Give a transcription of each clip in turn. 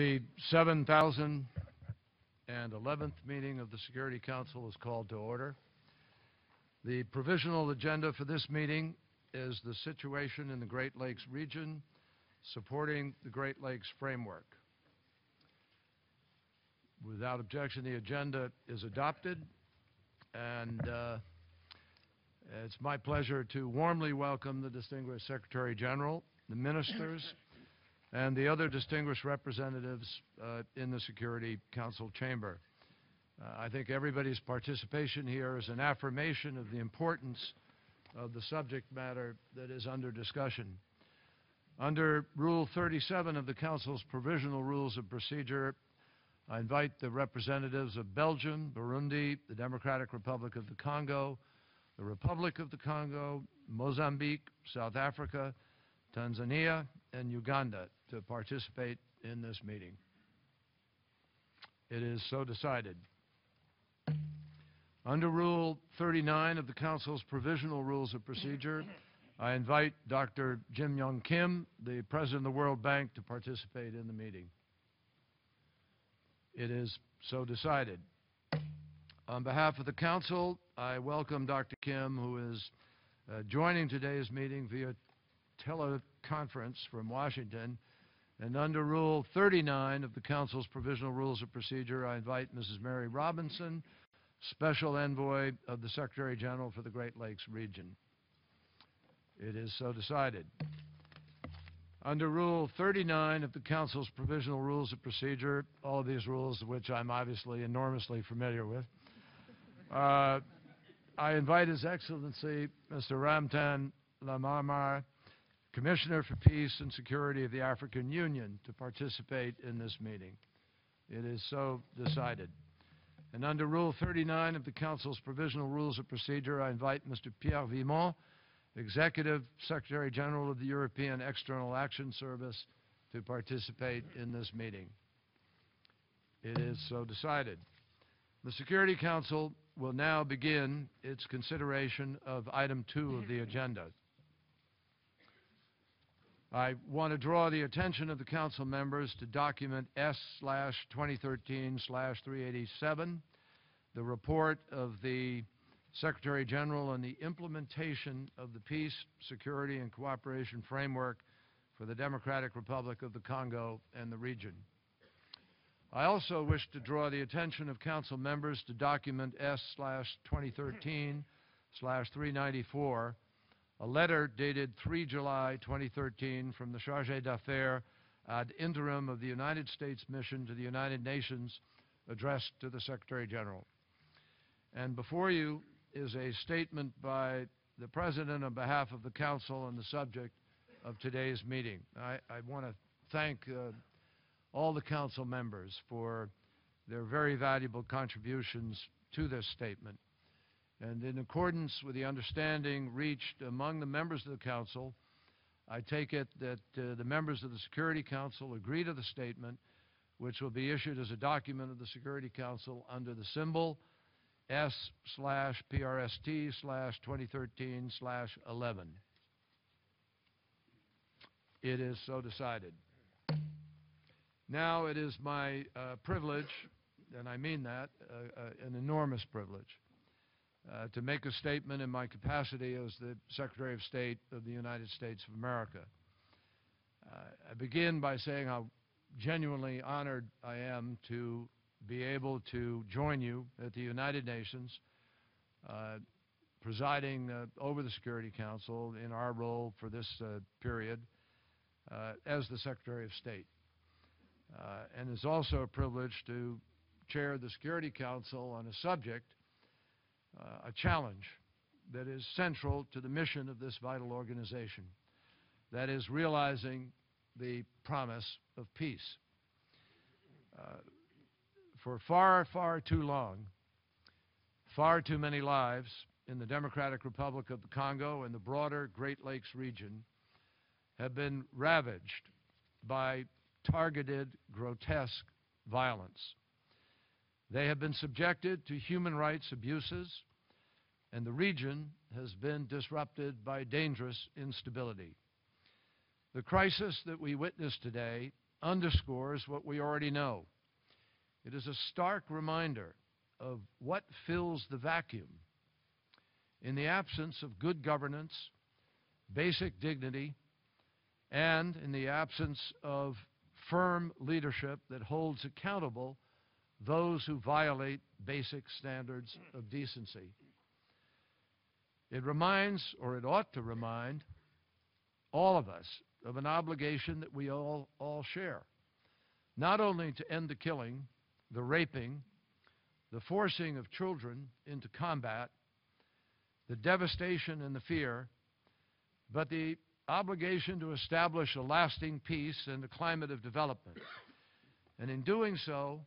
The 7,011th meeting of the Security Council is called to order. The provisional agenda for this meeting is the situation in the Great Lakes region, supporting the Great Lakes framework. Without objection, the agenda is adopted, and it's my pleasure to warmly welcome the distinguished Secretary General, the ministers, and the other distinguished representatives in the Security Council chamber. I think everybody's participation here is an affirmation of the importance of the subject matter that is under discussion. Under Rule 37 of the Council's Provisional Rules of Procedure, I invite the representatives of Belgium, Burundi, the Democratic Republic of the Congo, the Republic of the Congo, Mozambique, South Africa, Tanzania, and Uganda to participate in this meeting. It is so decided. Under Rule 39 of the Council's Provisional Rules of Procedure, I invite Dr. Jim Young Kim, the President of the World Bank, to participate in the meeting. It is so decided. On behalf of the Council, I welcome Dr. Kim, who is joining today's meeting via teleconference from Washington. And under Rule 39 of the Council's Provisional Rules of Procedure, I invite Mrs. Mary Robinson, Special Envoy of the Secretary General for the Great Lakes region. It is so decided. Under Rule 39 of the Council's Provisional Rules of Procedure, all of these rules, which I'm obviously enormously familiar with, I invite His Excellency, Mr. Ramtan Lamamar, Commissioner for Peace and Security of the African Union, to participate in this meeting. It is so decided. And under Rule 39 of the Council's Provisional Rules of Procedure, I invite Mr. Pierre Vimont, Executive Secretary General of the European External Action Service, to participate in this meeting. It is so decided. The Security Council will now begin its consideration of Item 2 of the agenda. I want to draw the attention of the Council members to document S/2013/387, the report of the Secretary General on the implementation of the Peace, Security, and Cooperation Framework for the Democratic Republic of the Congo and the region. I also wish to draw the attention of Council members to document S/2013/394, a letter dated 3 July 2013 from the Chargé d'Affaires ad interim of the United States Mission to the United Nations, addressed to the Secretary General. And before you is a statement by the President on behalf of the Council on the subject of today's meeting. I want to thank all the Council members for their very valuable contributions to this statement. And in accordance with the understanding reached among the members of the Council, I take it that the members of the Security Council agree to the statement, which will be issued as a document of the Security Council under the symbol S/PRST/2013/11. It is so decided. Now it is my privilege, and I mean that, an enormous privilege, to make a statement in my capacity as the Secretary of State of the United States of America. I begin by saying how genuinely honored I am to be able to join you at the United Nations, presiding over the Security Council in our role for this period as the Secretary of State. And it's also a privilege to chair the Security Council on a subject, a challenge that is central to the mission of this vital organization, that is realizing the promise of peace. For far, far too long, far too many lives in the Democratic Republic of the Congo and the broader Great Lakes region have been ravaged by targeted, grotesque violence. They have been subjected to human rights abuses, and the region has been disrupted by dangerous instability. The crisis that we witness today underscores what we already know. It is a stark reminder of what fills the vacuum. In the absence of good governance, basic dignity, and in the absence of firm leadership that holds accountable those who violate basic standards of decency. It reminds, or it ought to remind, all of us of an obligation that we all share, not only to end the killing, the raping, the forcing of children into combat, the devastation and the fear, but the obligation to establish a lasting peace and a climate of development. And in doing so,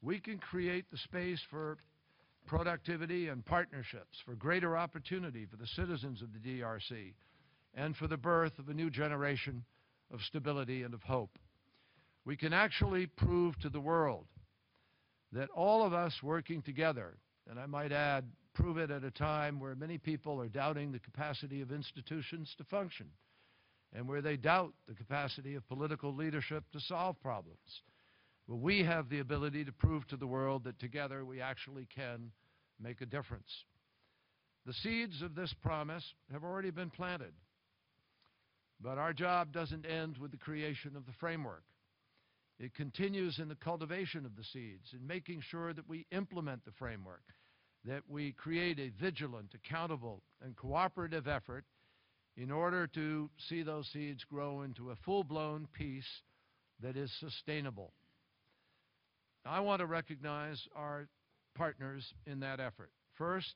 we can create the space for productivity and partnerships, for greater opportunity for the citizens of the DRC, and for the birth of a new generation of stability and of hope. We can actually prove to the world that all of us working together, and I might add, prove it at a time where many people are doubting the capacity of institutions to function, and where they doubt the capacity of political leadership to solve problems. Well, we have the ability to prove to the world that together we actually can make a difference. The seeds of this promise have already been planted, but our job doesn't end with the creation of the framework. It continues in the cultivation of the seeds, in making sure that we implement the framework, that we create a vigilant, accountable, and cooperative effort in order to see those seeds grow into a full-blown peace that is sustainable. I want to recognize our partners in that effort. First,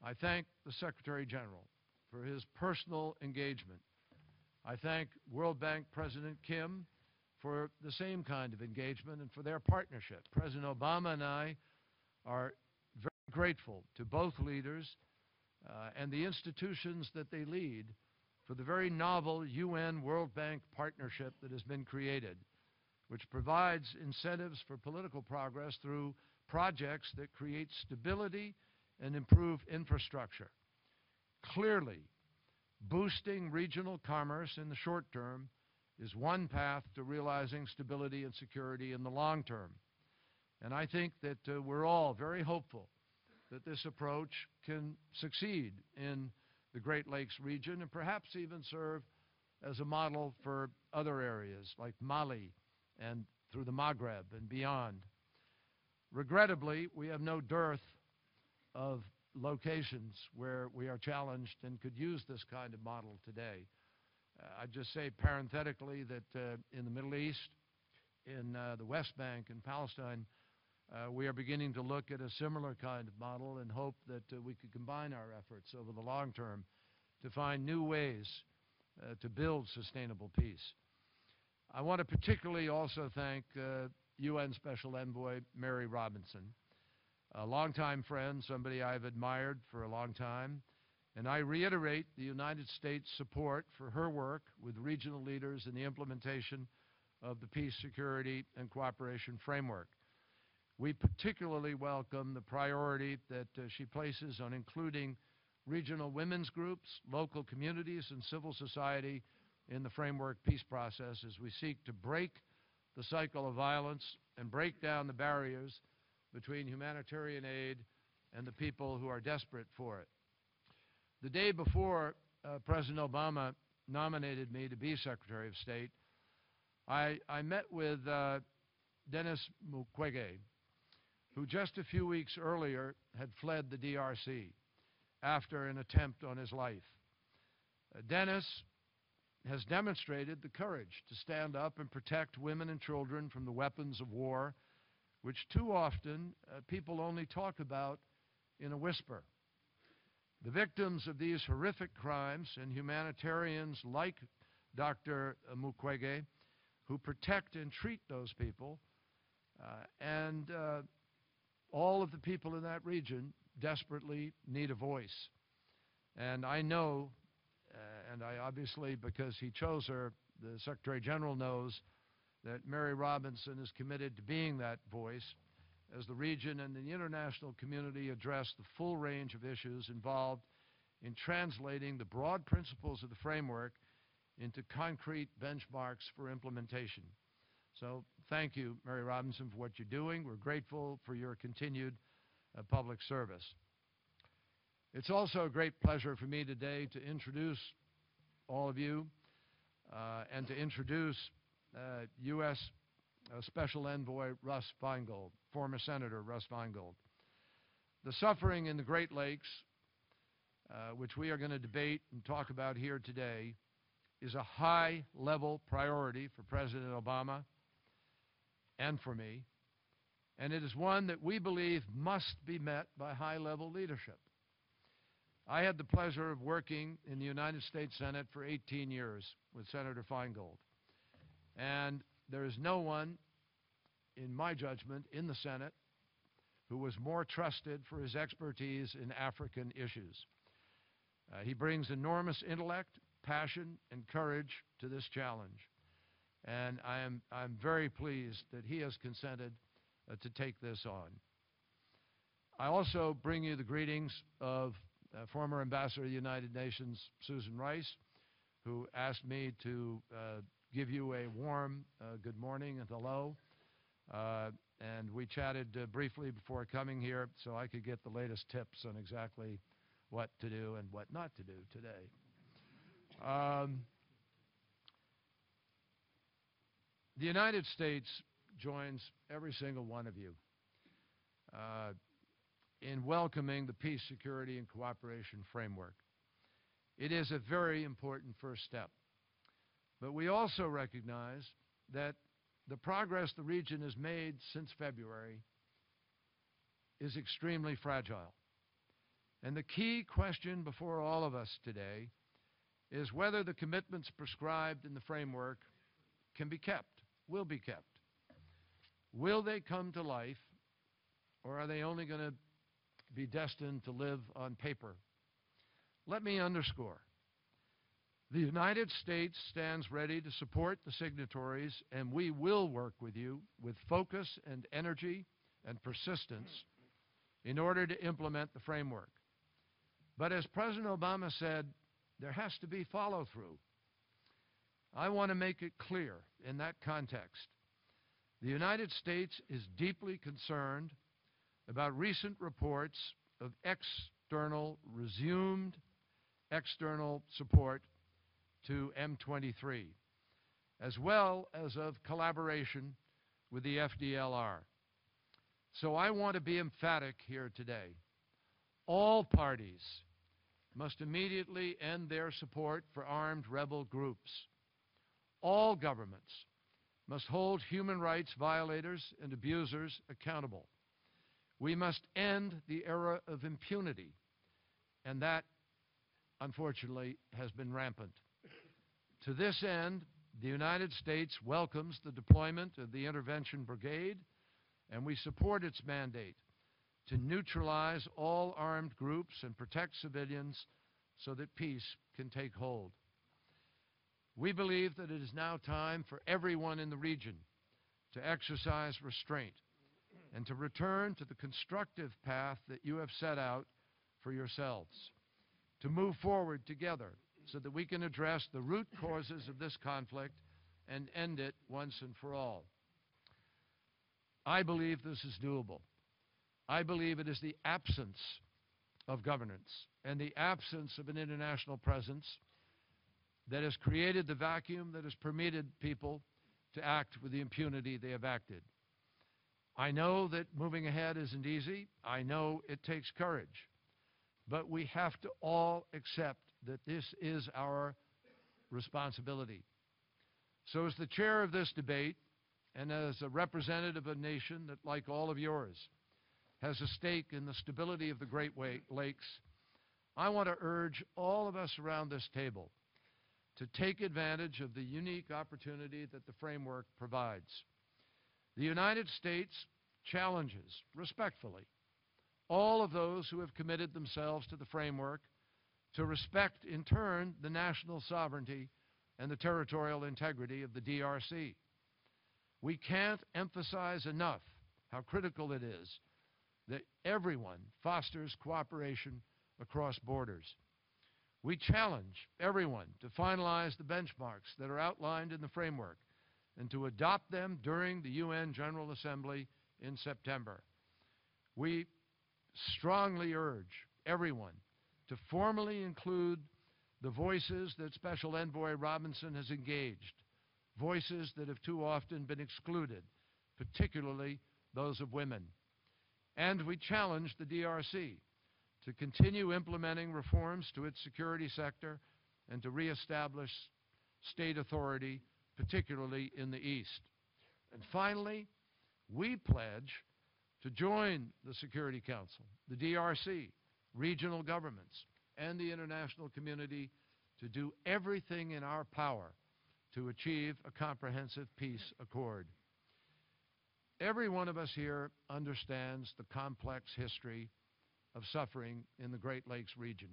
I thank the Secretary General for his personal engagement. I thank World Bank President Kim for the same kind of engagement and for their partnership. President Obama and I are very grateful to both leaders and the institutions that they lead for the very novel UN World Bank partnership that has been created, which provides incentives for political progress through projects that create stability and improve infrastructure. Clearly, boosting regional commerce in the short term is one path to realizing stability and security in the long term. And I think that we're all very hopeful that this approach can succeed in the Great Lakes region and perhaps even serve as a model for other areas like Mali and through the Maghreb and beyond. Regrettably, we have no dearth of locations where we are challenged and could use this kind of model today. I'd just say parenthetically that in the Middle East, in the West Bank and Palestine, we are beginning to look at a similar kind of model and hope that we could combine our efforts over the long term to find new ways to build sustainable peace. I want to particularly also thank UN Special Envoy Mary Robinson, a longtime friend, somebody I've admired for a long time, and I reiterate the United States' support for her work with regional leaders in the implementation of the Peace, Security, and Cooperation Framework. We particularly welcome the priority that she places on including regional women's groups, local communities, and civil society in the framework peace process as we seek to break the cycle of violence and break down the barriers between humanitarian aid and the people who are desperate for it. The day before President Obama nominated me to be Secretary of State, I met with Denis Mukwege, who just a few weeks earlier had fled the DRC after an attempt on his life. Denis has demonstrated the courage to stand up and protect women and children from the weapons of war, which too often people only talk about in a whisper. The victims of these horrific crimes and humanitarians like Dr. Mukwege, who protect and treat those people, and all of the people in that region desperately need a voice. And I know, and I obviously, because he chose her, the Secretary General knows that Mary Robinson is committed to being that voice as the region and the international community address the full range of issues involved in translating the broad principles of the framework into concrete benchmarks for implementation. So thank you, Mary Robinson, for what you're doing. We're grateful for your continued public service. It's also a great pleasure for me today to introduce all of you and to introduce U.S. Special Envoy Russ Feingold, former Senator Russ Feingold. The suffering in the Great Lakes, which we are going to debate and talk about here today, is a high-level priority for President Obama and for me, and it is one that we believe must be met by high-level leadership. I had the pleasure of working in the United States Senate for 18 years with Senator Feingold, and there is no one, in my judgment, in the Senate who was more trusted for his expertise in African issues. He brings enormous intellect, passion, and courage to this challenge, and I'm very pleased that he has consented to take this on. I also bring you the greetings of former Ambassador of the United Nations, Susan Rice, who asked me to give you a warm good morning and hello. And we chatted briefly before coming here so I could get the latest tips on exactly what to do and what not to do today. The United States joins every single one of you in welcoming the Peace, Security, and Cooperation Framework. It is a very important first step. But we also recognize that the progress the region has made since February is extremely fragile. And the key question before all of us today is whether the commitments prescribed in the framework can be kept, will be kept. Will they come to life, or are they only going to be destined to live on paper? Let me underscore. The United States stands ready to support the signatories, and we will work with you with focus and energy and persistence in order to implement the framework. But as President Obama said, there has to be follow-through. I want to make it clear in that context. The United States is deeply concerned about recent reports of resumed external support to M23, as well as of collaboration with the FDLR. So I want to be emphatic here today. All parties must immediately end their support for armed rebel groups. All governments must hold human rights violators and abusers accountable. We must end the era of impunity, and that, unfortunately, has been rampant. To this end, the United States welcomes the deployment of the Intervention Brigade, and we support its mandate to neutralize all armed groups and protect civilians so that peace can take hold. We believe that it is now time for everyone in the region to exercise restraint and to return to the constructive path that you have set out for yourselves, to move forward together so that we can address the root causes of this conflict and end it once and for all. I believe this is doable. I believe it is the absence of governance and the absence of an international presence that has created the vacuum that has permitted people to act with the impunity they have acted. I know that moving ahead isn't easy. I know it takes courage. But we have to all accept that this is our responsibility. So as the chair of this debate, and as a representative of a nation that, like all of yours, has a stake in the stability of the Great Lakes, I want to urge all of us around this table to take advantage of the unique opportunity that the framework provides. The United States challenges, respectfully, all of those who have committed themselves to the framework to respect, in turn, the national sovereignty and the territorial integrity of the DRC. We can't emphasize enough how critical it is that everyone fosters cooperation across borders. We challenge everyone to finalize the benchmarks that are outlined in the framework and to adopt them during the UN General Assembly in September. We strongly urge everyone to formally include the voices that Special Envoy Robinson has engaged, voices that have too often been excluded, particularly those of women. And we challenge the DRC to continue implementing reforms to its security sector and to reestablish state authority, particularly in the East. And finally, we pledge to join the Security Council, the DRC, regional governments, and the international community to do everything in our power to achieve a comprehensive peace accord. Every one of us here understands the complex history of suffering in the Great Lakes region.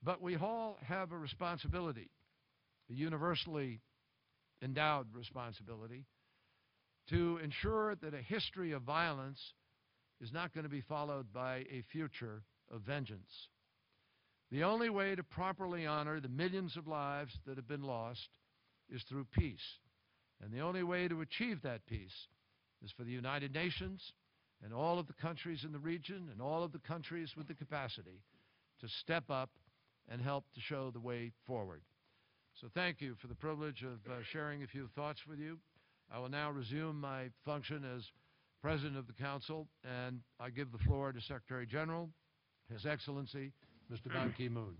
But we all have a responsibility, a universally endowed responsibility, to ensure that a history of violence is not going to be followed by a future of vengeance. The only way to properly honor the millions of lives that have been lost is through peace. And the only way to achieve that peace is for the United Nations and all of the countries in the region and all of the countries with the capacity to step up and help to show the way forward. So thank you for the privilege of sharing a few thoughts with you. I will now resume my function as President of the Council, and I give the floor to Secretary General, His Excellency, Mr. Ban Ki-moon.